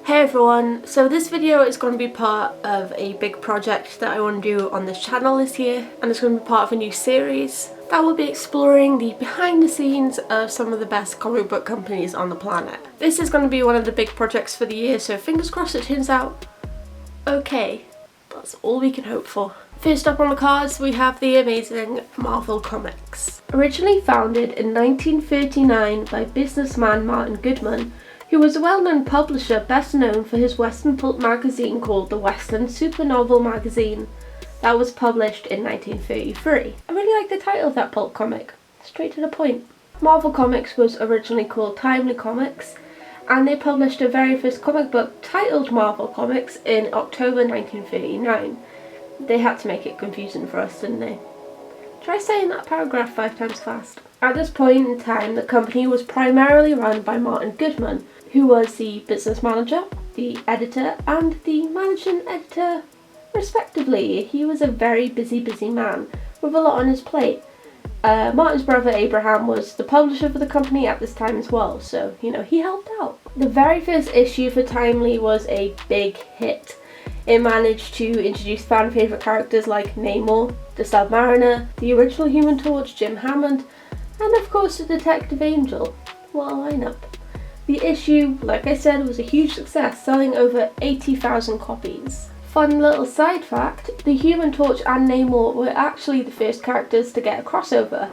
Hey everyone, so this video is going to be part of a big project that I want to do on this channel this year, and it's going to be part of a new series that will be exploring the behind the scenes of some of the best comic book companies on the planet. This is going to be one of the big projects for the year, so fingers crossed it turns out okay. That's all we can hope for. First up on the cards we have the amazing Marvel Comics. Originally founded in 1939 by businessman Martin Goodman, who was a well-known publisher best known for his Western pulp magazine called the Western Super Novel magazine that was published in 1933. I really like the title of that pulp comic, straight to the point. Marvel Comics was originally called Timely Comics, and they published their very first comic book titled Marvel Comics in October 1939. They had to make it confusing for us, didn't they? Try saying that paragraph 5 times fast. At this point in time, the company was primarily run by Martin Goodman, who was the business manager, the editor, and the managing editor, respectively. He was a very busy man with a lot on his plate. Martin's brother Abraham was the publisher for the company at this time as well, so, he helped out. The very first issue for Timely was a big hit. It managed to introduce fan favourite characters like Namor, the Submariner, the original Human Torch, Jim Hammond, and of course the Detective Angel. What a lineup. The issue, like I said, was a huge success, selling over 80,000 copies. Fun little side fact, the Human Torch and Namor were actually the first characters to get a crossover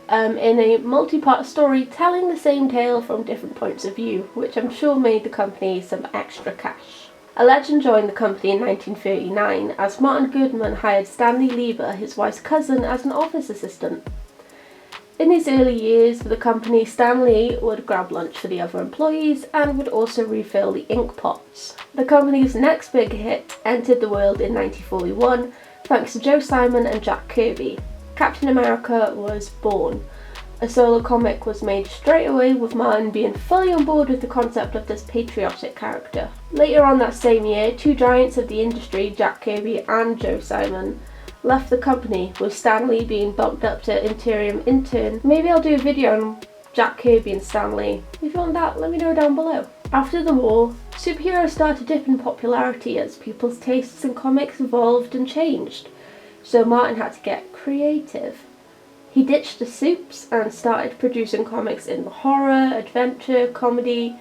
in a multi-part story telling the same tale from different points of view, which I'm sure made the company some extra cash. A legend joined the company in 1939 as Martin Goodman hired Stanley Lieber, his wife's cousin, as an office assistant. In his early years for the company, Stanley would grab lunch for the other employees and would also refill the ink pots. The company's next big hit entered the world in 1941 thanks to Joe Simon and Jack Kirby. Captain America was born. A solo comic was made straight away, with Martin being fully on board with the concept of this patriotic character. Later on that same year, two giants of the industry, Jack Kirby and Joe Simon, left the company, with Stanley being bumped up to interim intern. Maybe I'll do a video on Jack Kirby and Stanley. If you want that, let me know down below. After the war, superheroes started to dip in popularity as people's tastes in comics evolved and changed, so Martin had to get creative. He ditched the soups and started producing comics in the horror, adventure, comedy,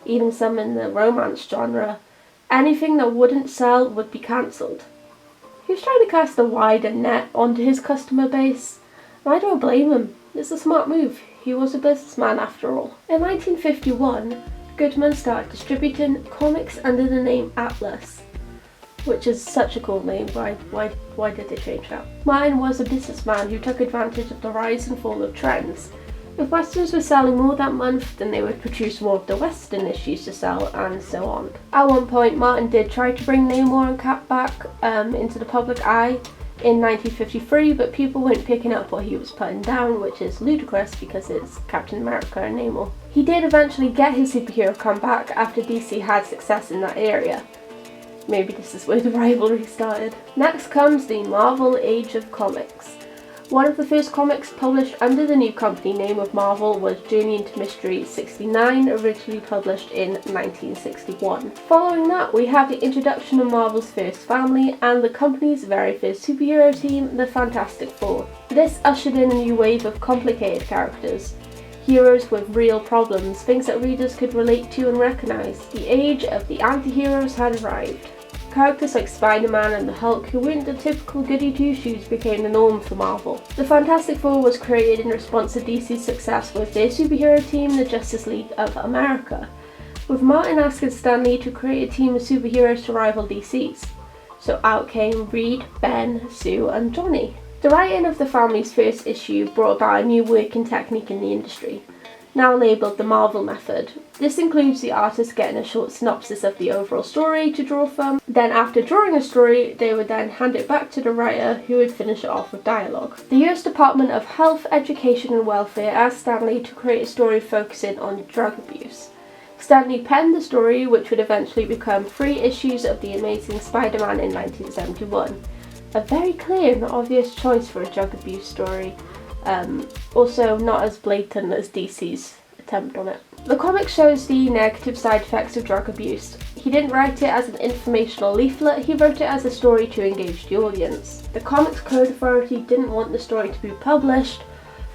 even some in the romance genre. Anything that wouldn't sell would be cancelled. He was trying to cast a wider net onto his customer base, and I don't blame him. It's a smart move. He was a businessman after all. In 1951, Goodman started distributing comics under the name Atlas, which is such a cool name. Why did they change that? Martin was a businessman who took advantage of the rise and fall of trends. If westerns were selling more that month, then they would produce more of the western issues to sell, and so on. At one point, Martin did try to bring Namor and Cap back into the public eye in 1953, but people weren't picking up what he was putting down, which is ludicrous because it's Captain America and Namor. He did eventually get his superhero comeback after DC had success in that area. Maybe this is where the rivalry started. Next comes the Marvel Age of Comics. One of the first comics published under the new company name of Marvel was Journey into Mystery 69, originally published in 1961. Following that, we have the introduction of Marvel's first family and the company's very first superhero team, the Fantastic Four. This ushered in a new wave of complicated characters. Heroes with real problems, things that readers could relate to and recognise. The age of the anti-heroes had arrived. Characters like Spider-Man and the Hulk, who weren't the typical goody two-shoes, became the norm for Marvel. The Fantastic Four was created in response to DC's success with their superhero team, the Justice League of America, with Martin asking Stan Lee to create a team of superheroes to rival DC's. So out came Reed, Ben, Sue and Johnny. The writing of the family's first issue brought about a new working technique in the industry, now labelled the Marvel Method. This includes the artist getting a short synopsis of the overall story to draw from. Then after drawing a story, they would then hand it back to the writer, who would finish it off with dialogue. The US Department of Health, Education and Welfare asked Stan Lee to create a story focusing on drug abuse. Stan Lee penned the story, which would eventually become 3 issues of The Amazing Spider-Man in 1971. A very clear and obvious choice for a drug abuse story. Also not as blatant as DC's attempt on it. The comic shows the negative side effects of drug abuse. He didn't write it as an informational leaflet, he wrote it as a story to engage the audience. The Comics Code Authority didn't want the story to be published,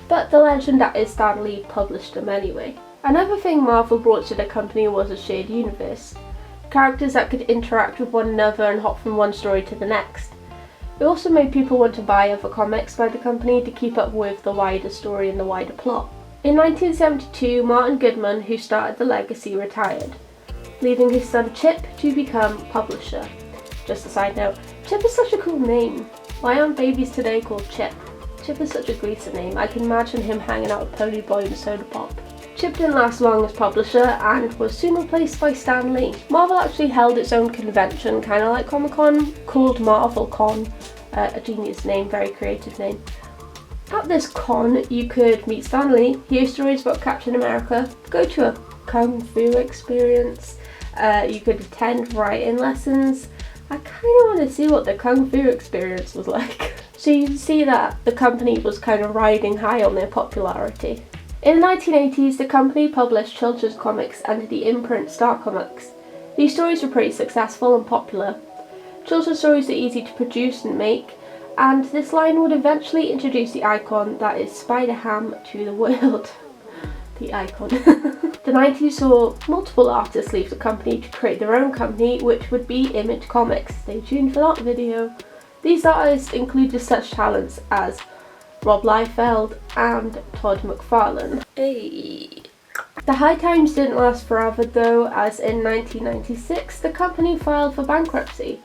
but the legend that is Stan Lee published them anyway. Another thing Marvel brought to the company was a shared universe. Characters that could interact with one another and hop from one story to the next. It also made people want to buy other comics by the company to keep up with the wider story and the wider plot. In 1972, Martin Goodman, who started the legacy, retired, leaving his son Chip to become publisher. Just a side note, Chip is such a cool name. Why aren't babies today called Chip? Chip is such a Gleason name. I can imagine him hanging out with Pony Boy and Soda Pop. Chip didn't last long as publisher and was soon replaced by Stan Lee. Marvel actually held its own convention, kind of like Comic-Con, called MarvelCon, a genius name, very creative name. At this con, you could meet Stan Lee, hear stories about Captain America, go to a Kung Fu experience, you could attend writing lessons. I kind of want to see what the Kung Fu experience was like. So you can see that the company was kind of riding high on their popularity. In the 1980s, the company published children's comics under the imprint Star Comics. These stories were pretty successful and popular. Children's stories are easy to produce and make, and this line would eventually introduce the icon that is Spider-Ham to the world. The icon. The 90s saw multiple artists leave the company to create their own company, which would be Image Comics. Stay tuned for that video. These artists included such talents as Rob Liefeld and Todd McFarlane. Hey. The high times didn't last forever though, as in 1996 the company filed for bankruptcy.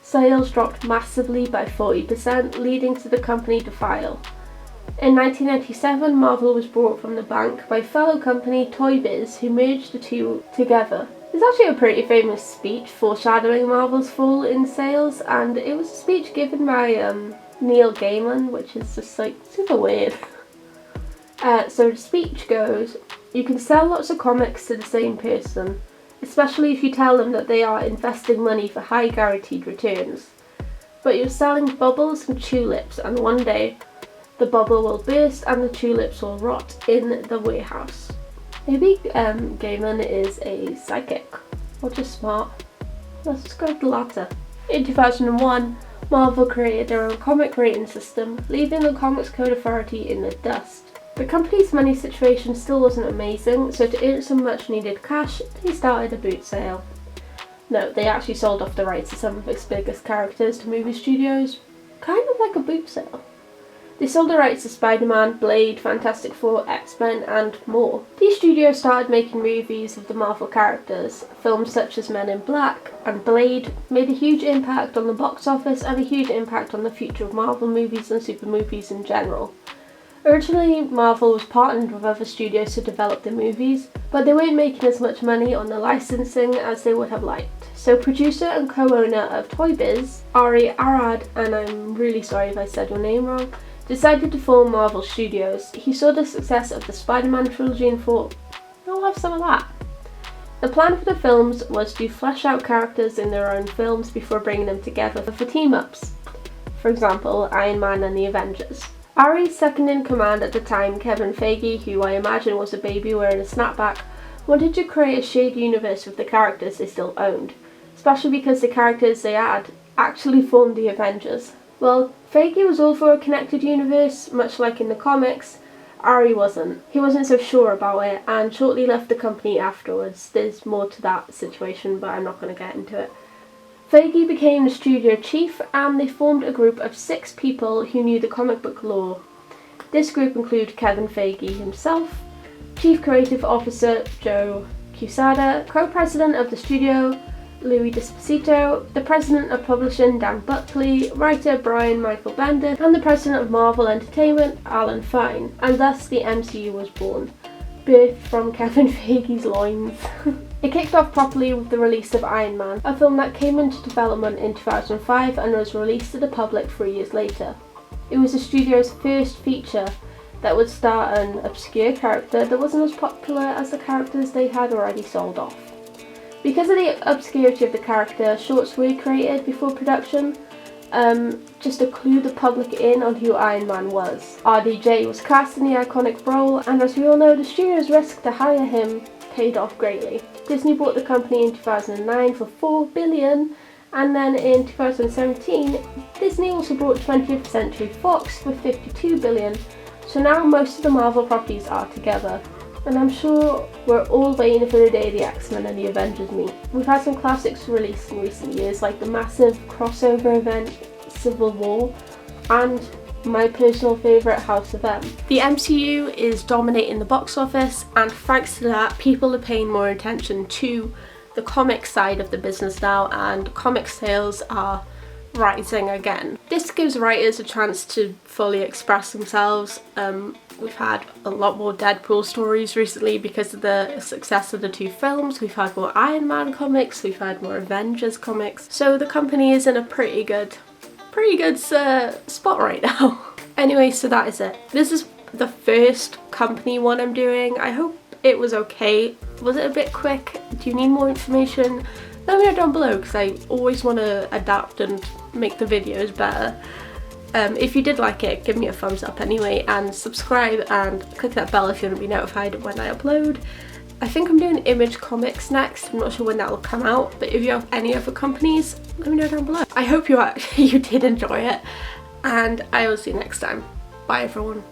Sales dropped massively by 40%, leading to the company to file. In 1997, Marvel was bought from the bank by fellow company Toy Biz, who merged the two together. There's actually a pretty famous speech foreshadowing Marvel's fall in sales, and it was a speech given by Neil Gaiman, which is just like super weird. So the speech goes, "You can sell lots of comics to the same person, especially if you tell them that they are investing money for high guaranteed returns. But you're selling bubbles and tulips, and one day the bubble will burst and the tulips will rot in the warehouse." Maybe Gaiman is a psychic, or just smart. Let's just go with the latter. In 2001, Marvel created their own comic rating system, leaving the Comics Code Authority in the dust. The company's money situation still wasn't amazing, so to earn some much needed cash, they started a boot sale. No, they actually sold off the rights to some of its biggest characters to movie studios, kind of like a boot sale. They sold the rights to Spider-Man, Blade, Fantastic Four, X-Men and more. These studios started making movies of the Marvel characters. Films such as Men in Black and Blade made a huge impact on the box office and a huge impact on the future of Marvel movies and super movies in general. Originally, Marvel was partnered with other studios to develop the movies, but they weren't making as much money on the licensing as they would have liked. So producer and co-owner of Toy Biz, Ari Arad, and I'm really sorry if I said your name wrong, decided to form Marvel Studios. He saw the success of the Spider-Man trilogy and thought, I'll have some of that. The plan for the films was to flesh out characters in their own films before bringing them together for team-ups. For example, Iron Man and the Avengers. Ari's second in command at the time, Kevin Feige, who I imagine was a baby wearing a snapback, wanted to create a shared universe with the characters they still owned, especially because the characters they had actually formed the Avengers. Well, Feige was all for a connected universe, much like in the comics. Ari wasn't. He wasn't so sure about it and shortly left the company afterwards. There's more to that situation, but I'm not going to get into it. Feige became the studio chief and they formed a group of 6 people who knew the comic book lore. This group included Kevin Feige himself, Chief Creative Officer Joe Quesada, co-president of the studio Louis D'Esposito, the president of publishing Dan Buckley, writer Brian Michael Bendis, and the president of Marvel Entertainment Alan Fine, and thus the MCU was born, birthed from Kevin Feige's loins. It kicked off properly with the release of Iron Man, a film that came into development in 2005 and was released to the public 3 years later. It was the studio's first feature that would star an obscure character that wasn't as popular as the characters they had already sold off. Because of the obscurity of the character, shorts were created before production, just to clue the public in on who Iron Man was. RDJ was cast in the iconic role, and as we all know, the studios risked to hire him paid off greatly. Disney bought the company in 2009 for $4 billion, and then in 2017 Disney also bought 20th Century Fox for $52 billion. So now most of the Marvel properties are together, and I'm sure we're all waiting for the day the X-Men and the Avengers meet. We've had some classics released in recent years, like the massive crossover event Civil War, and my personal favourite, House of M. The MCU is dominating the box office, and thanks to that, people are paying more attention to the comic side of the business now, and comic sales are rising again. This gives writers a chance to fully express themselves. We've had a lot more Deadpool stories recently because of the success of the 2 films. We've had more Iron Man comics, we've had more Avengers comics. So the company is in a pretty good spot right now. Anyway, so that is it. This is the first company one I'm doing. I hope it was okay. Was it a bit quick? Do you need more information? Let me know down below, because I always want to adapt and make the videos better. If you did like it, give me a thumbs up anyway, and subscribe and click that bell if you want to be notified when I upload. I think I'm doing Image Comics next. I'm not sure when that will come out, but if you have any other companies, let me know down below. I hope you did enjoy it, and I will see you next time. Bye everyone.